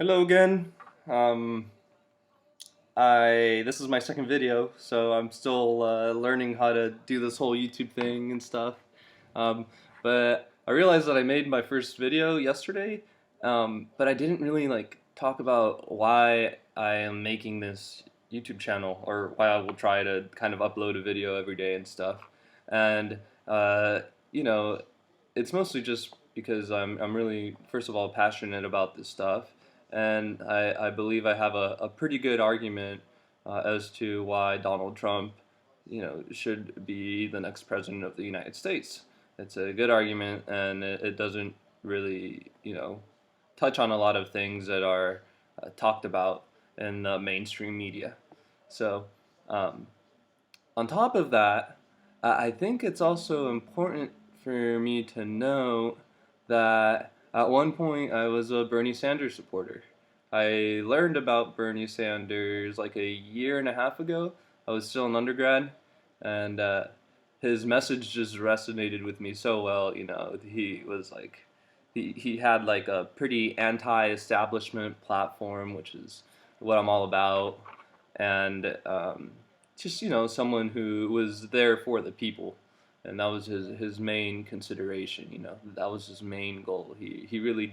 Hello again. Um, I this is my second video, so I'm still learning how to do this whole YouTube thing and stuff. Um, but I realized that I made my first video yesterday, but I didn't really talk about why I am making this YouTube channel or why I will try to kind of upload a video every day and stuff. And uh, you know, it's mostly just because I'm really first of all passionate about this stuff, and I believe I have a pretty good argument as to why Donald Trump, should be the next president of the United States. It's a good argument, and it doesn't really, touch on a lot of things that are talked about in the mainstream media. So, um, on top of that, I think it's also important for me to note that at one point I was a Bernie Sanders supporter. I learned about Bernie Sanders like a year and a half ago. I was still an undergrad, and his message just resonated with me so well. He was like, he had like a pretty anti-establishment platform, which is what I'm all about, and just someone who was there for the people, and that was his main consideration. That was his main goal. He really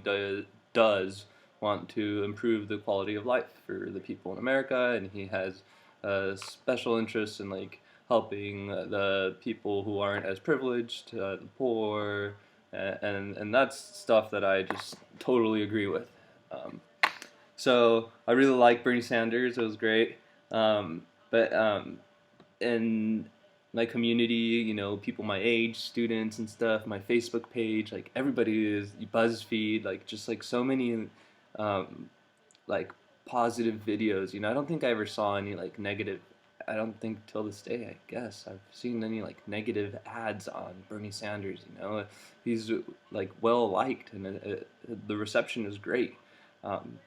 does want to improve the quality of life for the people in America, and he has a special interest in helping the people who aren't as privileged, the poor, and that's stuff that I just totally agree with. Um, so I really like Bernie Sanders. It was great. But in my community, people my age, students and stuff, my Facebook page, like everybody is BuzzFeed, like just like so many um, like positive videos. I don't think I ever saw any like negative. I don't think till this day, I guess, I've seen any like negative ads on Bernie Sanders. He's like well liked, and the reception is great. Um,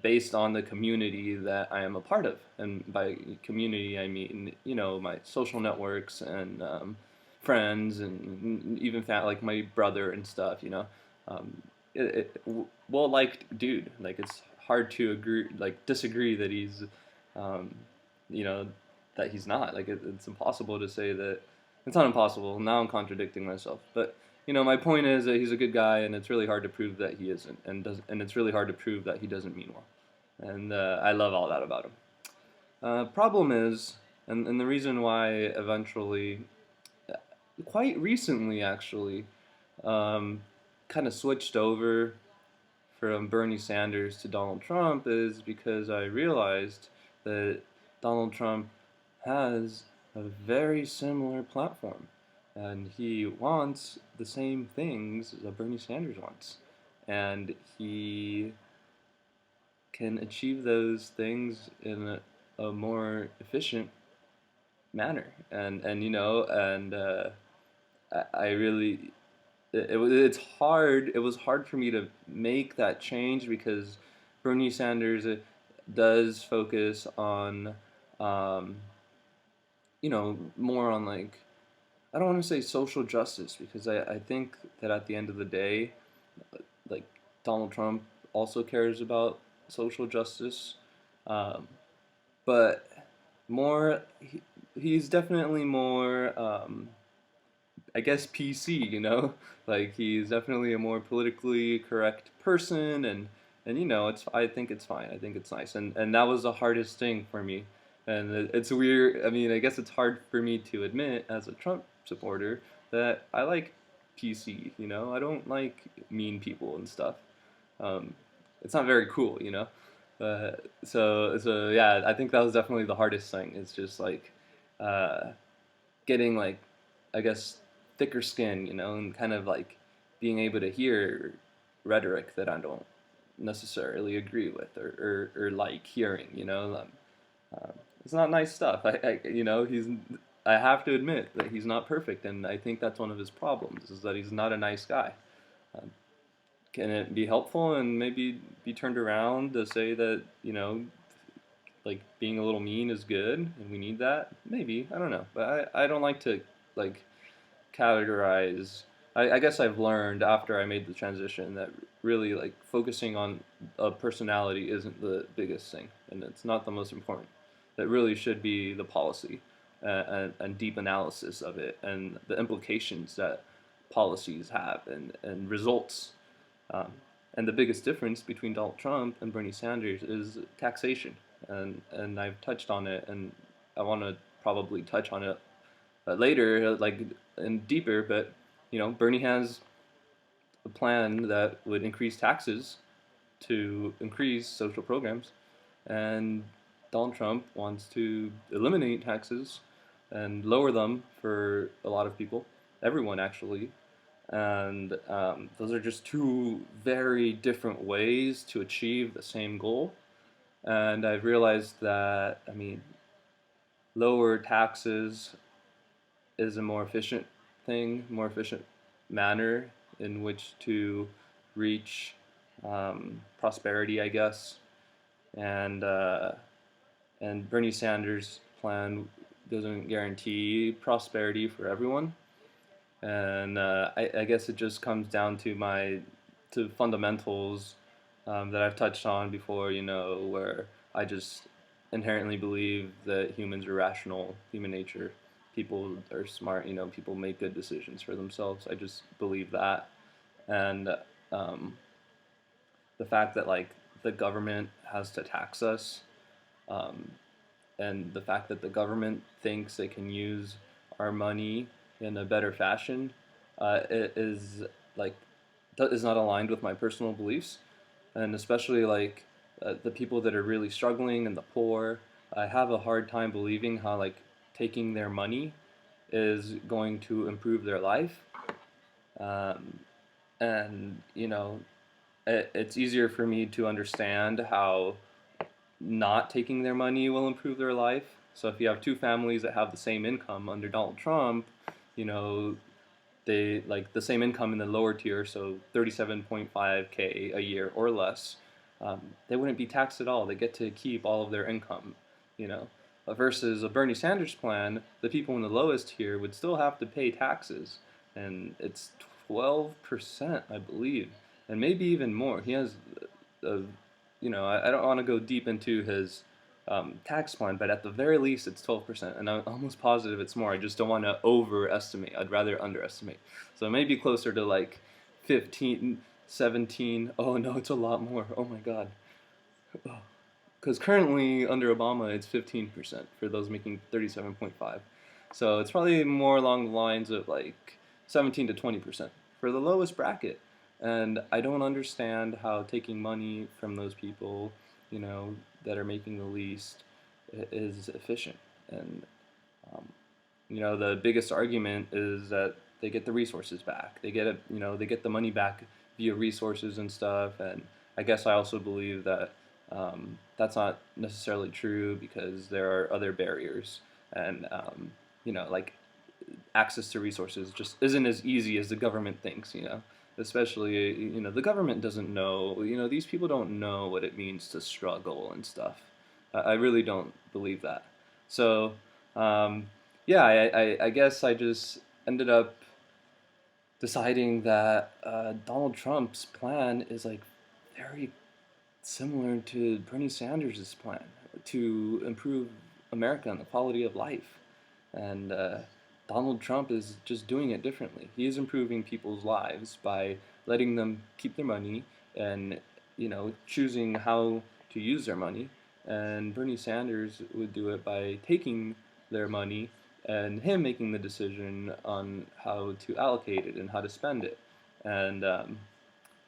Based on the community that I am a part of. And by community, I mean, my social networks and friends and even like my brother and stuff, Um, well liked dude. Like, it's hard to agree, like, disagree that he's, um, you know, that he's not. Like, it's impossible to say that. It's not impossible. Now I'm contradicting myself. But my point is that he's a good guy, and it's really hard to prove that he isn't, and it's really hard to prove that he doesn't mean well. And I love all that about him. Problem is, and the reason why eventually, quite recently actually, um, kind of switched over from Bernie Sanders to Donald Trump is because I realized that Donald Trump has a very similar platform, and he wants the same things that Bernie Sanders wants, and he can achieve those things in a more efficient manner. And I really it's hard. It was hard for me to make that change because Bernie Sanders does focus on um, more on like, I don't want to say social justice, because I think that at the end of the day, like, Donald Trump also cares about social justice, um, but more he's definitely more I guess PC, like he's definitely a more politically correct person, and it's I think it's fine. I think it's nice, and that was the hardest thing for me, and it's weird. I mean, I guess it's hard for me to admit as a Trump supporter that I like PC. I don't like mean people and stuff. Um, it's not very cool. So yeah, I think that was definitely the hardest thing. It's just like uh, getting like, I guess, thicker skin, and kind of like being able to hear rhetoric that I don't necessarily agree with or like hearing. It's not nice stuff. I have to admit that he's not perfect, and I think that's one of his problems is that he's not a nice guy. Um, can it be helpful and maybe be turned around to say that like being a little mean is good and we need that? Maybe, I don't know, but I don't like to like categorize. I guess I've learned after I made the transition that really like focusing on a personality isn't the biggest thing, and it's not the most important. That really should be the policy and deep analysis of it and the implications that policies have and results. Um, and the biggest difference between Donald Trump and Bernie Sanders is taxation, and I've touched on it, and I want to probably touch on it later, like and deeper. But Bernie has a plan that would increase taxes to increase social programs, and Donald Trump wants to eliminate taxes and lower them for a lot of people, everyone actually. And those are just two very different ways to achieve the same goal. And I've realized that, I mean, lower taxes is a more efficient thing, more efficient manner in which to reach prosperity, I guess. And and Bernie Sanders' plan doesn't guarantee prosperity for everyone. And I guess it just comes down to to fundamentals that I've touched on before. Where I just inherently believe that humans are rational, human nature. People are smart. People make good decisions for themselves. I just believe that, and um, the fact that like the government has to tax us, um, and the fact that the government thinks they can use our money in a better fashion is like that is not aligned with my personal beliefs, and especially like the people that are really struggling and the poor. I have a hard time believing how like taking their money is going to improve their life, um, and it's easier for me to understand how not taking their money will improve their life. So if you have two families that have the same income under Donald Trump, you know, they like the same income in the lower tier, so 37.5K a year or less, they wouldn't be taxed at all. They get to keep all of their income, you know. Versus a Bernie Sanders plan, the people in the lowest tier would still have to pay taxes, and it's 12%, I believe, and maybe even more. He has a I don't want to go deep into his tax plan, but at the very least, it's 12%, and I'm almost positive it's more. I just don't want to overestimate. I'd rather underestimate. So maybe closer to like 15, 17. Oh no, it's a lot more. Oh my God. Because currently under Obama, it's 15% for those making 37.5. So it's probably more along the lines of like 17 to 20% for the lowest bracket. And I don't understand how taking money from those people, that are making the least is efficient. And um, the biggest argument is that they get the resources back. They get it, they get the money back via resources and stuff. And I guess I also believe that that's not necessarily true because there are other barriers, and like access to resources just isn't as easy as the government thinks. Especially the government doesn't know. These people don't know what it means to struggle and stuff. I really don't believe that. So yeah, I guess I just ended up deciding that Donald Trump's plan is like very similar to Bernie Sanders' plan to improve America and the quality of life. And Donald Trump is just doing it differently. He is improving people's lives by letting them keep their money and, choosing how to use their money. And Bernie Sanders would do it by taking their money and him making the decision on how to allocate it and how to spend it. And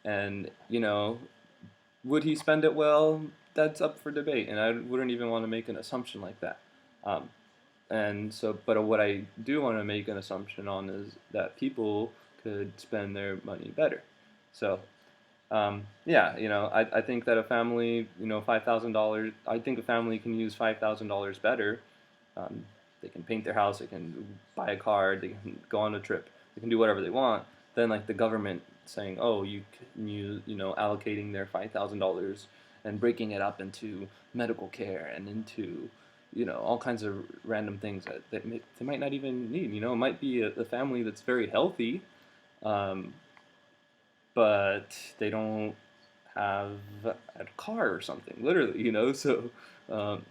and would he spend it well? That's up for debate, and I wouldn't even want to make an assumption like that. Um, and so, but what I do want to make an assumption on is that people could spend their money better. So, yeah, I think that a family, $5,000. I think a family can use $5,000 better. Um, they can paint their house. They can buy a car. They can go on a trip. They can do whatever they want. Then, like the government saying, "Oh, you can use," allocating their $5,000 and breaking it up into medical care and into, all kinds of random things they might not even need. It might be a family that's very healthy, um, but they don't have a car or something, literally, um,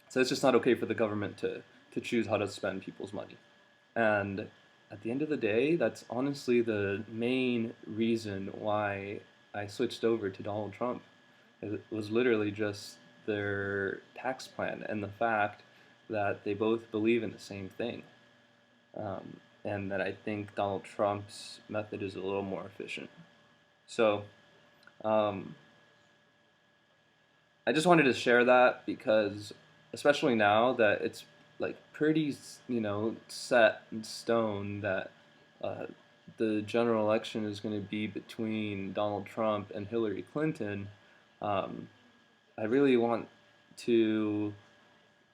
so it's just not okay for the government to choose how to spend people's money. And at the end of the day, that's honestly the main reason why I switched over to Donald Trump. It was literally just their tax plan and the fact that they both believe in the same thing. And that I think Donald Trump's method is a little more efficient. So, um, I just wanted to share that because, especially now that it's like pretty, set in stone that uh, the general election is going to be between Donald Trump and Hillary Clinton. um, I really want to,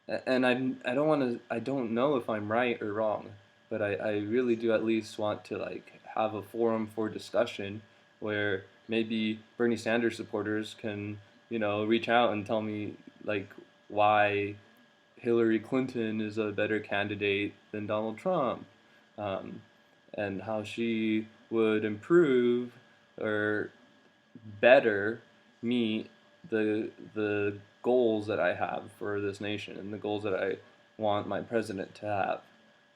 and I don't want to, I don't know if I'm right or wrong, but I really do at least want to like have a forum for discussion where maybe Bernie Sanders supporters can, reach out and tell me like why Hillary Clinton is a better candidate than Donald Trump, um, and how she would improve or better meet the goals that I have for this nation and the goals that I want my president to have.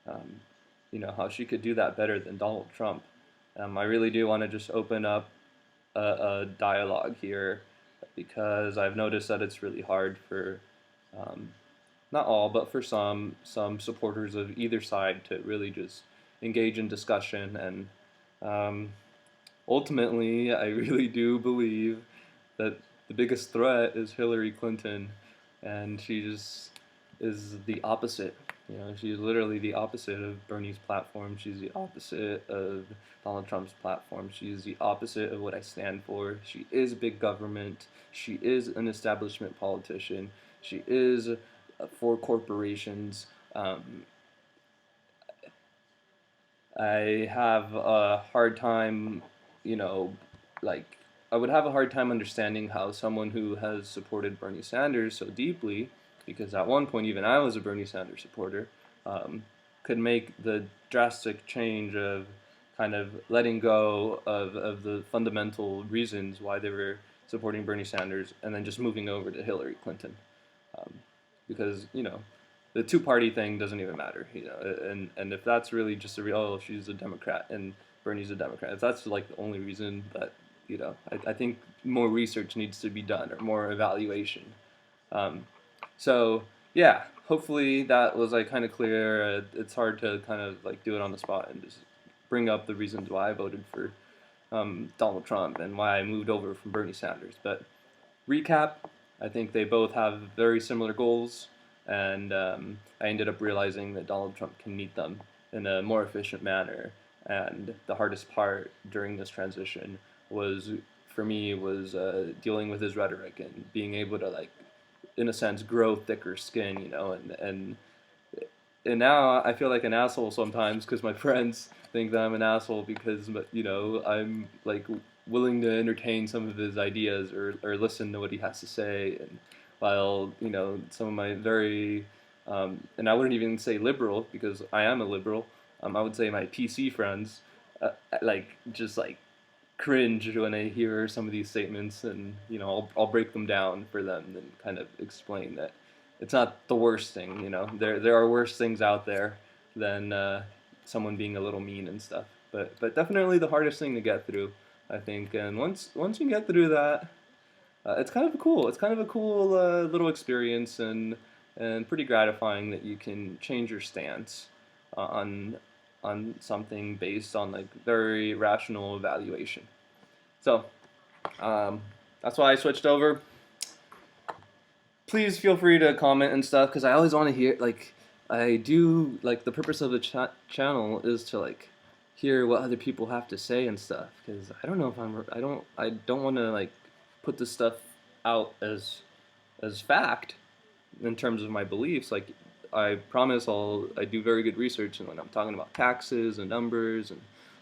Um, how she could do that better than Donald Trump. I really do want to just open up a dialogue here because I've noticed that it's really hard for um, not all, but for some supporters of either side to really just engage in discussion. And um, ultimately, I really do believe that the biggest threat is Hillary Clinton, and she just is the opposite. She's literally the opposite of Bernie's platform. She's the opposite of Donald Trump's platform. She's the opposite of what I stand for. She is big government. She is an establishment politician. She is for corporations. I have a hard time, you know, like, I would have a hard time understanding how someone who has supported Bernie Sanders so deeply, because at one point even I was a Bernie Sanders supporter, could make the drastic change of kind of letting go of the fundamental reasons why they were supporting Bernie Sanders and then just moving over to Hillary Clinton. Um, because, the two-party thing doesn't even matter, and if that's really just a real, oh, she's a Democrat and Bernie's a Democrat, if that's like the only reason, that, I think more research needs to be done or more evaluation. Um, so yeah, hopefully that was like kind of clear. It's hard to kind of like do it on the spot and just bring up the reasons why I voted for Donald Trump and why I moved over from Bernie Sanders. But recap, I think they both have very similar goals, and I ended up realizing that Donald Trump can meet them in a more efficient manner. And the hardest part during this transition was, for me, was dealing with his rhetoric and being able to, like, in a sense, grow thicker skin, and now I feel like an asshole sometimes because my friends think that I'm an asshole because, I'm like willing to entertain some of his ideas or listen to what he has to say, and while some of my very and I wouldn't even say liberal because I am a liberal. I would say my PC friends like just like cringe when I hear some of these statements, and I'll break them down for them and kind of explain that it's not the worst thing. There are worse things out there than someone being a little mean and stuff. But definitely the hardest thing to get through, I think. And once you get through that, it's kind of cool. It's kind of a cool little experience, and pretty gratifying that you can change your stance on something based on like very rational evaluation. So um, that's why I switched over. Please feel free to comment and stuff because I always want to hear, like, I do, like, the purpose of the channel is to like hear what other people have to say and stuff, because I don't know if I don't want to like put this stuff out as fact in terms of my beliefs. Like, I promise I do very good research, and when I'm talking about taxes and numbers and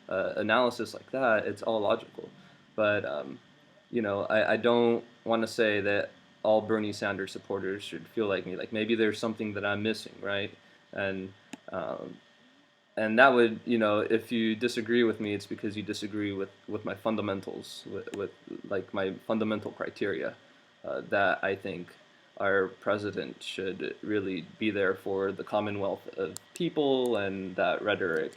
analysis like that, it's all logical. But I don't want to say that all Bernie Sanders supporters should feel like me. Like, maybe there's something that I'm missing, right? And um, and that would, if you disagree with me, it's because you disagree with my fundamentals, with like my fundamental criteria, that I think our president should really be there for the commonwealth of people, and that rhetoric